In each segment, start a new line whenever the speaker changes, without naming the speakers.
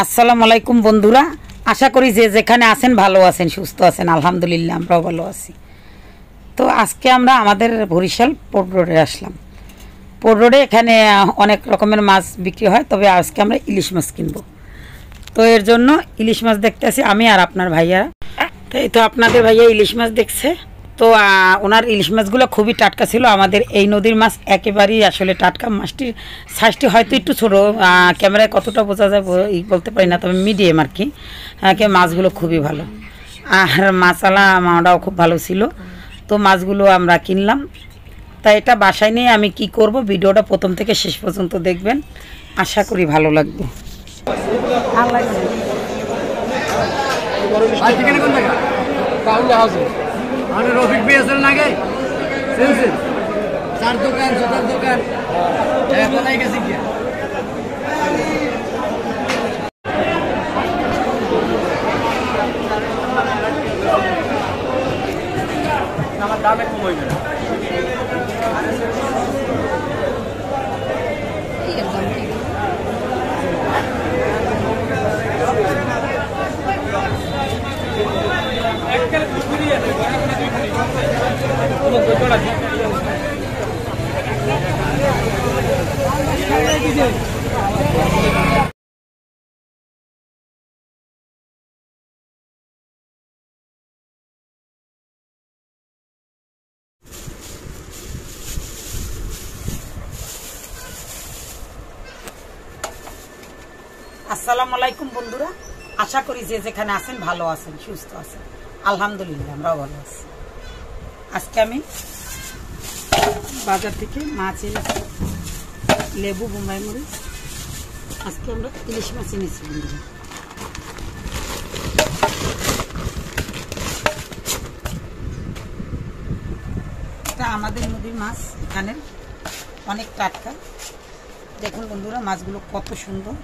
আসসালামু আলাইকুম বন্ধুরা, আশা করি যে যেখানে আছেন ভালো আছেন, সুস্থ আছেন। আলহামদুলিল্লাহ আমরাও ভালো আছি। তো আজকে আমরা আমাদের বরিশাল পোর্ট রোডে আসলাম। পোর্ট রোডে এখানে অনেক রকমের মাছ বিক্রি হয়, তবে আজকে আমরা ইলিশ মাছ কিনবো। তো এর জন্য ইলিশ মাছ দেখতে আসি আমি আর আপনার ভাইয়া। তো এই তো আপনাদের ভাইয়া ইলিশ মাছ দেখছে। তো ওনার ইলিশ মাছগুলো খুবই টাটকা ছিল। আমাদের এই নদীর মাছ একেবারেই আসলে টাটকা। মাছটির সাইজটি হয়তো একটু ছোটো, ক্যামেরায় কতটা বোঝা যায় বলতে পারি না, তবে মিডিয়াম আর কি। মাছগুলো খুবই ভালো, আর মাছালা আমারও খুব ভালো ছিল। তো মাছগুলো আমরা কিনলাম। তাই এটা বাসায় নিয়ে আমি কি করব, ভিডিওটা প্রথম থেকে শেষ পর্যন্ত দেখবেন, আশা করি ভালো লাগবে।
রফিক ভাই আছেন নাকি? চার দোকান জুতার দোকান বলাই গেছে কি আমার দামে কম হইবে না।
আসসালামু আলাইকুম বন্ধুরা, আশা করি যে যেখানে আছেন ভালো আছেন, সুস্থ আছেন। আলহামদুলিল্লাহ আমরাও ভালো আছি। আজকে আমি বাজার থেকে মাছ এনেছি, লেবু, বোম্বাই মরিচ। আজকে আমরা ইলিশ মাছ এনেছি বন্ধুরা। এটা আমাদের নদীর মাছ, এখানে অনেক টাটকা। দেখুন বন্ধুরা, মাছগুলো কত সুন্দর,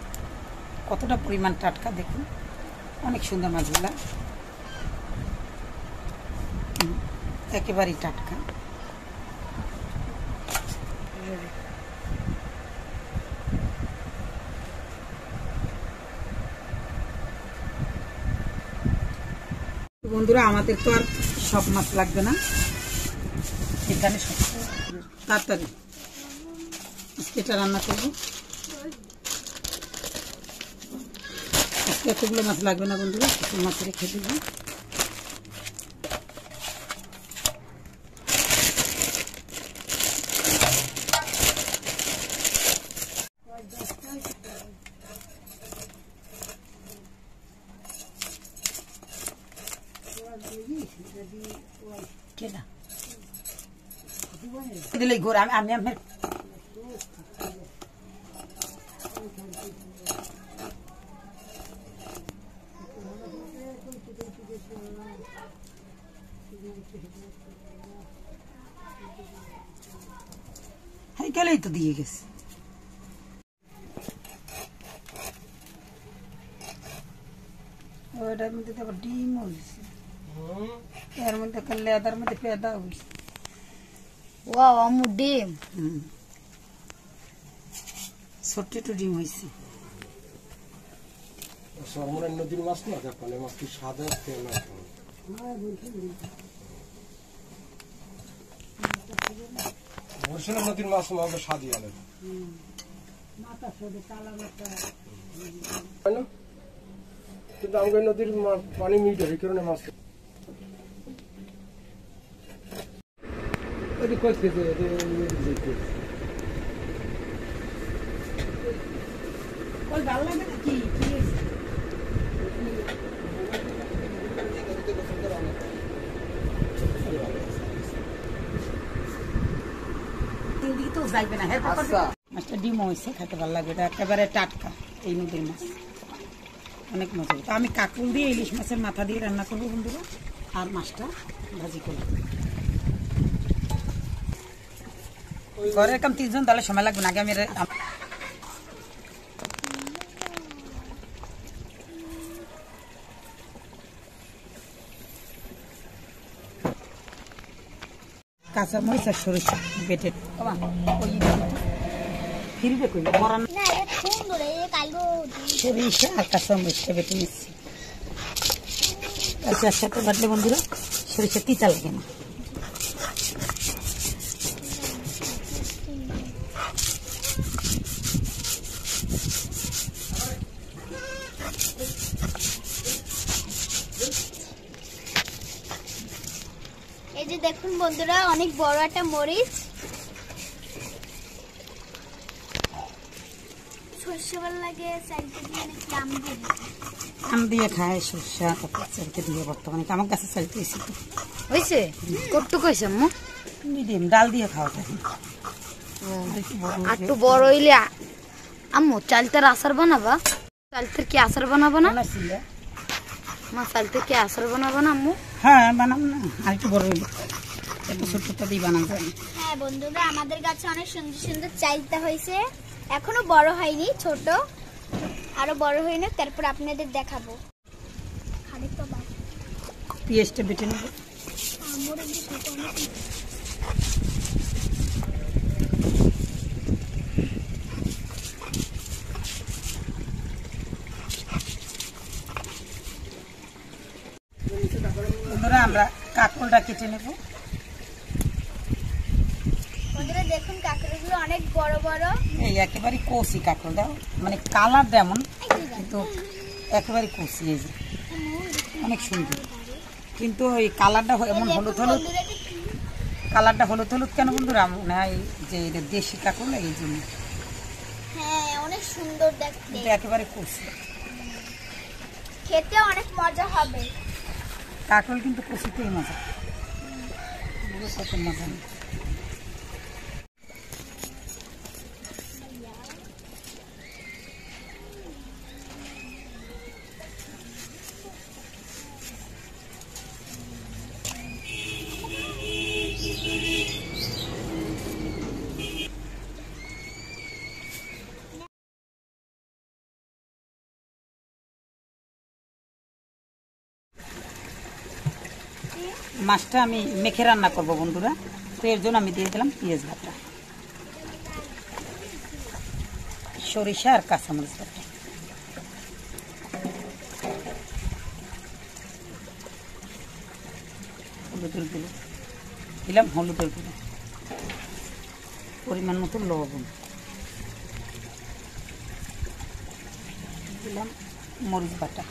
কতটা পরিমাণ টাটকা। দেখুন অনেক সুন্দর মাছগুলা, একেবারেই টাটকা। বন্ধুরা, আমাদের তো আর সব মাছ লাগবে না, এখানে সব তাড়াতাড়ি এটা রান্না করবো। এতগুলো মাছ লাগবে না বন্ধুরা, কিছু মাছ রেখে দেব। দিলেই ঘোর আমি আমি গেলেই তো দিয়ে গেছে। ওটার মধ্যে তো ডিম হয়েছে, এর মধ্যে লেদার মধ্যে পেদা হয়েছে।
ওয়াও আমু ডিম,
ছোট্ট একটু ডিম হয়েছে।
সরমনের নদীর মাছ না, জাপানের মাছ কি সাদা তেল বরিশালের নদীর মাছ আমাকে স্বাদই আলাদা। কিন্তু আমাদের নদীর পানি মিঠে, এই কারণে মাছ
মাছটা ডিম হয়েছে, খেতে ভালো লাগবে। এটা একেবারে টাটকা, এই নদীর মাছ অনেক মজা। তো আমি কাকুল দিয়ে ইলিশ মাছের মাথা দিয়ে রান্না করবো বন্ধুরা, আর মাছটা ভাজি করবো। ঘরের কাম 3 জন, তাহলে সময় লাগবে না। আগে আমি কাঁচা মরিচ আর সরিষা বেটে ফিরবে কই মরান।
না এটা সুন্দর, এই কালগো
সরিষা আর কাঁচামরিচটা বেটে নিচ্ছি। কাঁচার সাথে বাটলে বন্ধুরা সরিষা তিতা লাগে না।
এই যে দেখুন বন্ধুরা, অনেক বড় একটা মরিচ। সর্ষে ভালো লাগে, চালতে দিয়ে নাকি আম দিয়ে দিতে।
আম দিয়ে খায় সরষা, তারপর চালতে দিয়ে বর্তমানে আমার কাছে চালতে হয়েছে তো
হয়েছে কতটুকু হয়েছে আম্মু?
মিডিয়াম ডাল দিয়ে খাওয়া যায়।
আর একটু বড় হইলে আম্মু চালতার আচার বানাবা? চালতার কি আচার বানাবো না মা? চালতার কি আচার বানাবো না আম্মু?
হ্যাঁ বানাম না, আর একটু বড় হইলে একটু ছোটটা দিয়ে বানানো যায়।
হ্যাঁ বন্ধুরা, আমাদের গাছে অনেক সুন্দর সুন্দর চালতা হয়েছে, এখনো বড় হয়নি, ছোট, আরো বড় হয়নি, তারপর আপনাদের দেখাবো।
পেঁয়াজটা বেটে নেব। বন্ধুরা আমরা কাঁকরোলটা কেটে নেব।
বন্ধুরা দেখুন কাঁকড়গুলো অনেক বড় বড়,
এই একেবারে কষি কাঁকরোলটা, মানে কালার যেমন কিন্তু একেবারে কষি, এই যে অনেক সুন্দর, কিন্তু ওই কালারটা এমন হলুদ হলুদ, কালারটা হলুদ হলুদ কেন বন্ধুরা? মনে হয় যে এটা দেশি কাঁকরোল, এই জন্য।
হ্যাঁ অনেক সুন্দর দেখতে,
কিন্তু একেবারে কষি,
খেতে অনেক মজা হবে।
কাঁকরোল কিন্তু কষিতেই মজা, কত মজা। মাছটা আমি মেখে রান্না করবো বন্ধুরা, তো এর জন্য আমি দিয়ে দিলাম পেঁয়াজ বাটা, সরিষা আর কাঁচামরিচ বাটা, হলুদের গুঁড়ো দিলাম, হলুদের গুঁড়ো, পরিমাণ মতো লবণ দিলাম, মরিচ বাটা।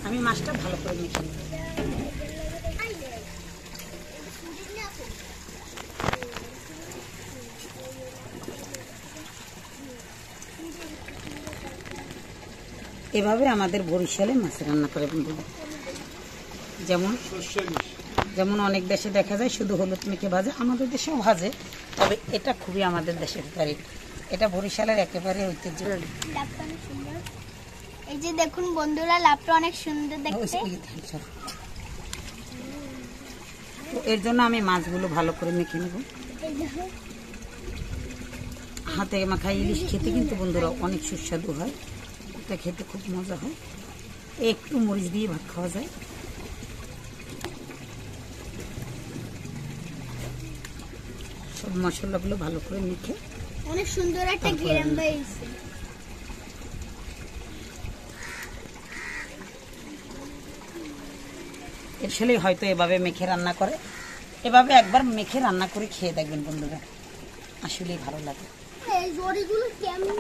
আমি মাছটা ভালো করে মেখে নেব। এভাবে আমাদের বরিশালে মাছ রান্না করে বন্ধুরা, যেমন অনেক দেশে দেখা যায় শুধু হলুদ মেখে ভাজে, আমাদের দেশেও ভাজে, তবে এটা খুবই আমাদের দেশের তারিফ, এটা বরিশালের একেবারে ঐতিহ্য।
এই যে দেখুন বন্ধুরা, লাভটা অনেক সুন্দর দেখতে।
তো এর জন্য আমি মাছগুলো ভালো করে মেখে নেব। হাতে মাখাই ইলিশ খেতে কিন্তু বন্ধুরা অনেক সুস্বাদু হয়, এটা খেতে খুব মজা হয়, একটু মরিচ দিয়ে ভাত খাওয়া যায়। সব মশলাগুলো ভালো করে মেখে
অনেক সুন্দর একটা ঘেরাম বেরিয়েছে।
এর ছেলে হয়তো এভাবে মেখে রান্না করে, এভাবে একবার মেখে রান্না করে খেয়ে দেখবেন বন্ধুরা, আসলেই ভালো লাগে।
এই জড়িগুলো কেমন?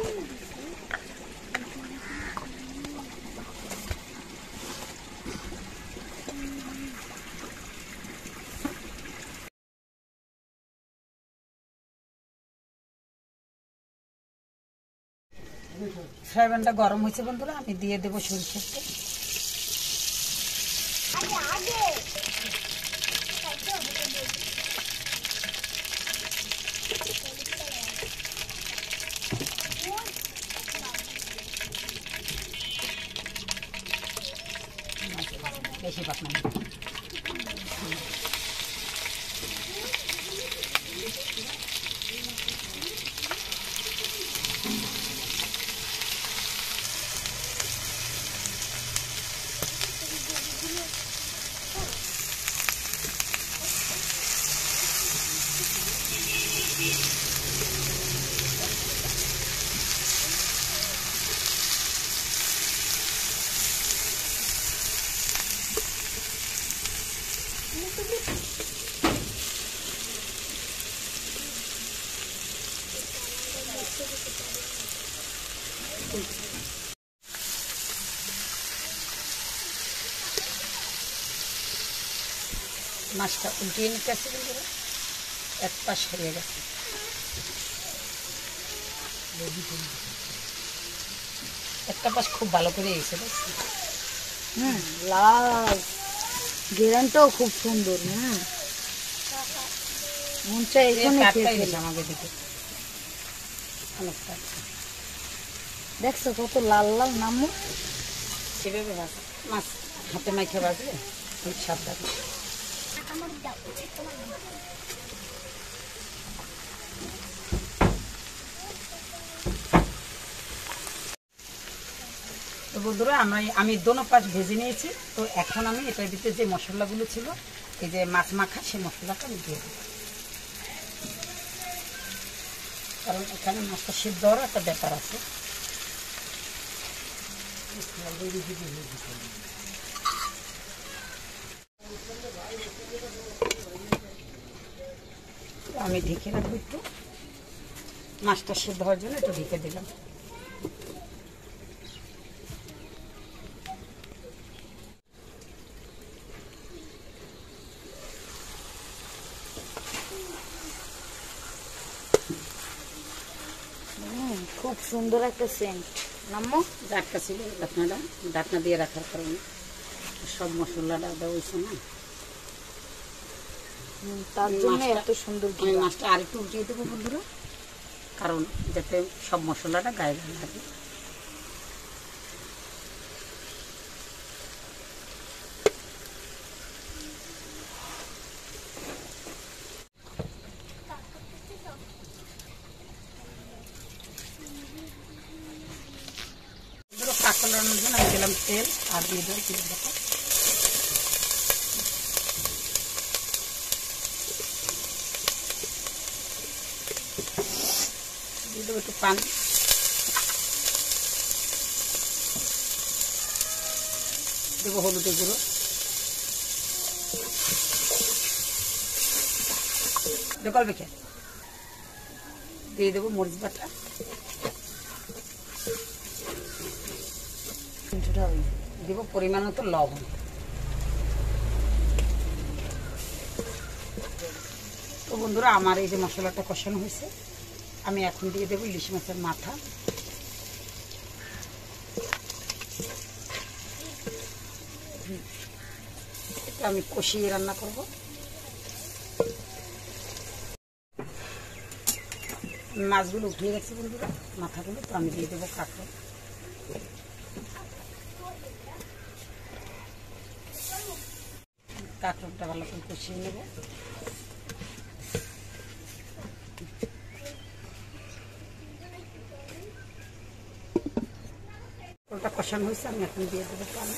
ফ্রাই প্যানটা গরম হয়েছে বন্ধুরা, আমি দিয়ে দেবো সরিষার তেল। বেশি পাতলা না। মাছটা উল্টিয়ে নিতে আসছে, বন্ধুরা এক পাশ হয়ে গেছে। একটা পাশ খুব ভালো করে এসে গেছে।
লাল গেরানটাও খুব সুন্দর। মন চাই এখানে খেয়ে ফেলি।
আমাকে দিকে অনেকটা
দেখছো কত লাল লাল নামু।
এভাবে মাছ হাতে মাইখে বাজলে খুব স্বাদ লাগে। তো বন্ধুরা আমি দোনো পাশ ভেজে নিয়েছি। তো এখন আমি এটার ভিতরে যে মশলাগুলো ছিল, এই যে মাছ মাখা, সেই মশলাটা আমি দিয়ে দেবো। কারণ এখানে মাছটা সিদ্ধ হওয়ার একটা ব্যাপার আছে। আমি ঢেকে রাখবো একটু, মাছটা সিদ্ধ হওয়ার জন্য একটু ঢেকে দিলাম।
খুব সুন্দর একটা সেন্ট। নামো
ডাটকা ছিল, ডাটনা দিয়ে রাখার কারণে সব মশলাটা দেওয়া হয়েছে না,
তার জন্য এত সুন্দর।
আমি মাছটা আরেকটু উঠিয়ে দেবো বন্ধুরা, কারণ যাতে সব মশলাটা গায়ে গায়ে লাগে। কাঁকড়ানোর জন্য আমি দিলাম তেল আর দিয়ে দেবো তেল দেখো। দিয়ে দেবো একটু পানি, দেবো হলুদের গুঁড়ো, দেখল বেখে দিয়ে দেবো মরিচ বাটা, দেবো পরিমাণ মতো লবণ। তো বন্ধুরা আমার এই যে মশলাটা কষানো হয়েছে, আমি এখন দিয়ে দেবো ইলিশ মাছের মাথা। এটা আমি কষিয়ে রান্না করব। মাছগুলো উঠিয়ে গেছে বন্ধুরা, মাথাগুলো। তো আমি দিয়ে দেবো কাঁকড়া। কাঁকড়টা ভালো করে কষিয়ে নেব। ওটা কষানো হয়েছে, আমি এখন দিয়ে দেবো পানি।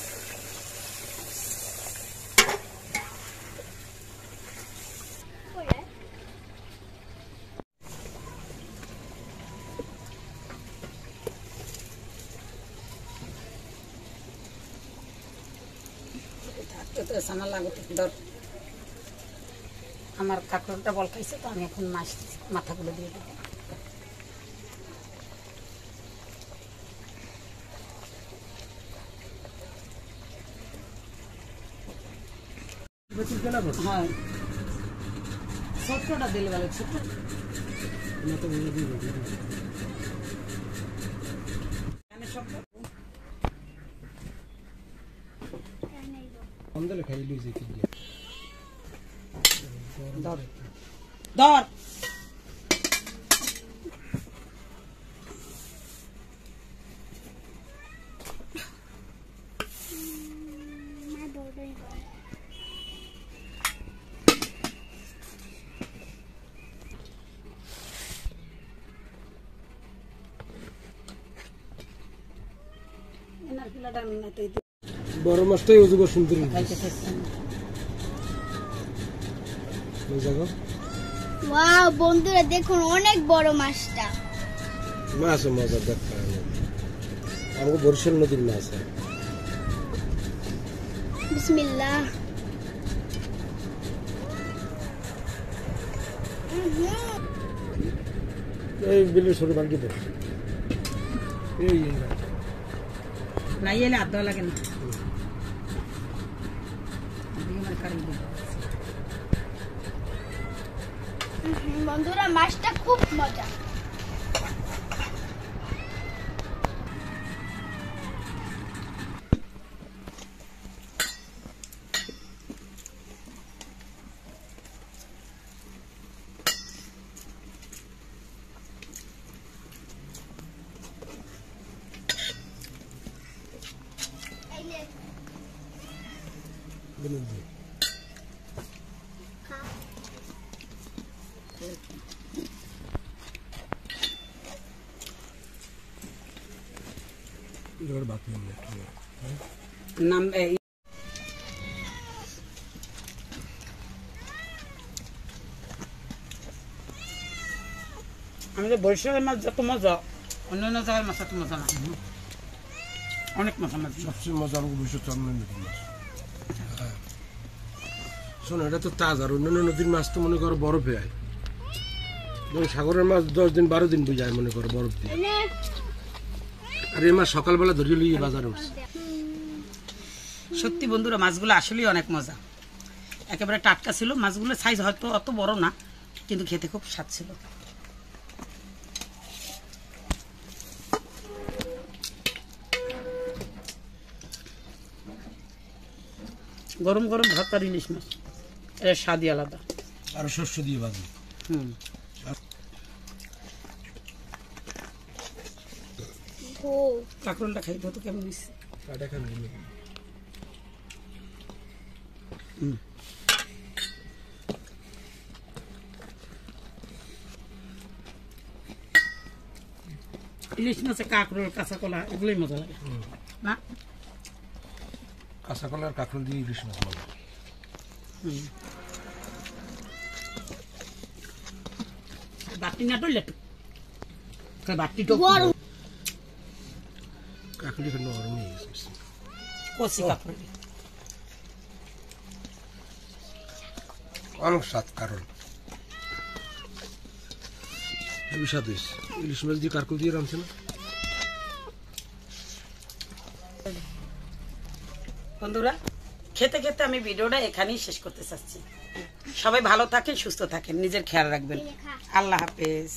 আমার কাঁকড়টা বল খাইছে, তো আমি এখন মাছ মাথাগুলো দিয়ে দেবো। হ্যাঁ, ছোটটা দিলে ভালো। ছোট ধর
বড় মাছটাই অজুব সুন্দর
ওয়াও বন্ধুরা দেখুন অনেক বড় মাছটা।
মাছ মজা দেখা আমাকে বরিশাল নদীর মাছ।
বিসমিল্লাহ।
এই বিলের সরু বালতি এই
নাই এলে আর দেওয়া লাগে না।
বন্ধুরা মাছটা খুব মজা।
নাম আমাদের বরিশালের মাছ যত মজা অন্যান্য জায়গার মাছ এত মজা না, অনেক মজা মাছ।
সবচেয়ে মজা আমাকে বসে চন্দন নদীর মাছ। শোনো, এটা তো তাজা। আর অন্যান্য নদীর মাছ তো মনে করো বরফে হয়, এবং সাগরের মাছ 10 দিন 12 দিন বুঝায় মনে করো বরফ দিয়ে। আর এই মাছ সকালবেলা ধরিয়ে লইয়ে বাজারে উঠছে।
সত্যি বন্ধুরা, মাছগুলো আসলেই অনেক মজা, একেবারে টাটকা ছিল। মাছগুলো সাইজ হয়তো অত বড় না, কিন্তু খেতে খুব স্বাদ ছিল। গরম গরম ভাত আর ইলিশ মাছ, এর স্বাদই আলাদা।
আর শস্য দিয়ে বাজি।
কাঁকরোলটা খাই তো কেমন দিচ্ছে। ইলিশ মাছে কাঁকরোল, কাঁচা কলা এগুলোই মজা লাগে না?
কাঁচা কলা আর কাঁকরোল দিয়ে ইলিশ মাছ মজা।
বাটি না টইলে বাটি তো
কাঁকরোল এখানে নরম হয়ে গেছে।
কচি কাঁকরোল
অনেক স্বাদ। কারণ হেবি স্বাদ হয়েছে। ইলিশ মাছ দিয়ে কাঁকরোল দিয়ে রামছে না।
বন্ধুরা, খেতে খেতে আমি ভিডিওটা এখানেই শেষ করতে চাচ্ছি। সবাই ভালো থাকেন, সুস্থ থাকেন, নিজের খেয়াল রাখবেন। আল্লাহ হাফেজ।